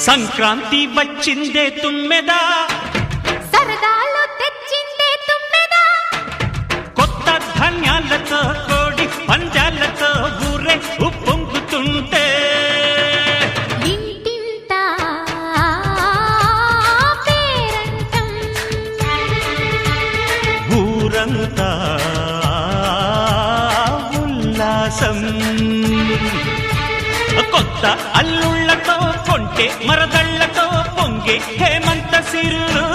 సంక్రాంతి వచ్చిందే తుమ్మెదా, సరదాలు తెచ్చిందే తుమ్మెదా, కొత్త ధాన్యాలతో కోడి పంజాలతో ఊరే ఉప్పొంగుతుంటే ఇంటింటా పేరంటం, ఊరంతా ఉల్లాసం. కొత్త అల్లుళ్లతో కొంటే మరదళ్లతో పొంగే హేమంత సిరులు.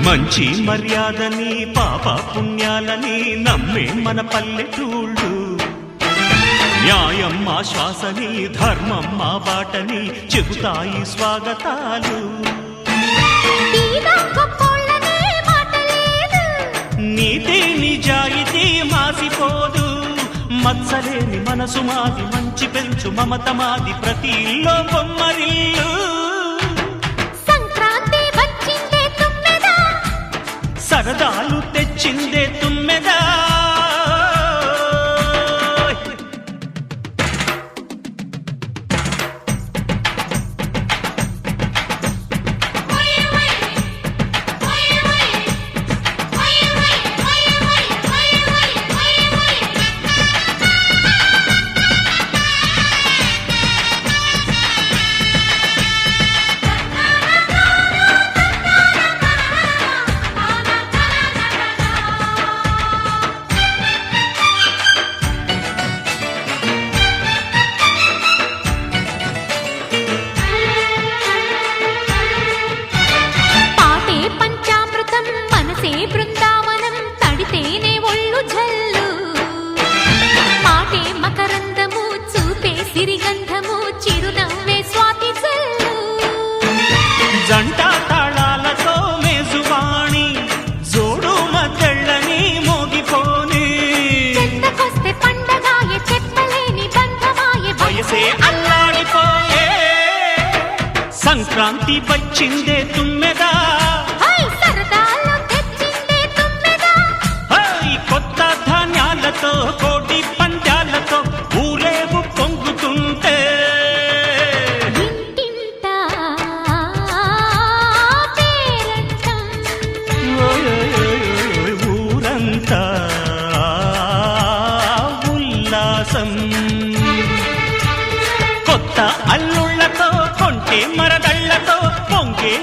మంచి మర్యాదని పాప పుణ్యాలని నమ్మే మన పల్లెటూళ్ళు, న్యాయం మా శ్వాసని ధర్మం మా బాటని చెబుతాయి స్వాగతాలు. నీతి నిజాయితీ మాసిపోదు, మత్సలేని మనసు మాది, మంచి పెంచు మమత మాది, ప్రతి ఇల్లో బొమ్మరిల్లు. సరదాలు తెచ్చిందే తుమ్మెదా, బృందావనం తడితేనే ఒళ్ళు జల్లు, మాటే మకరందము చూపే సిరిగంధము, చిరునవ్వే స్వాతి జల్లు. జంట తాళాలతో మేజువాణి జోడు మద్దళ్ళని మోగిపోని, చెంతకొస్తే పండగాయే చెప్పలేని బంధమాయే, వయసే అల్లాడిపోయే. సంక్రాంతి వచ్చిందే తుమ్మెదా, కోటి పంజాలతో ఊరేగు పొంగుతుంటే ఇంటింటా పేరంటం, ఊరంతా ఉల్లాసం. కొత్త అల్లుళ్లతో కొంటే మరదళ్లతో పొంగే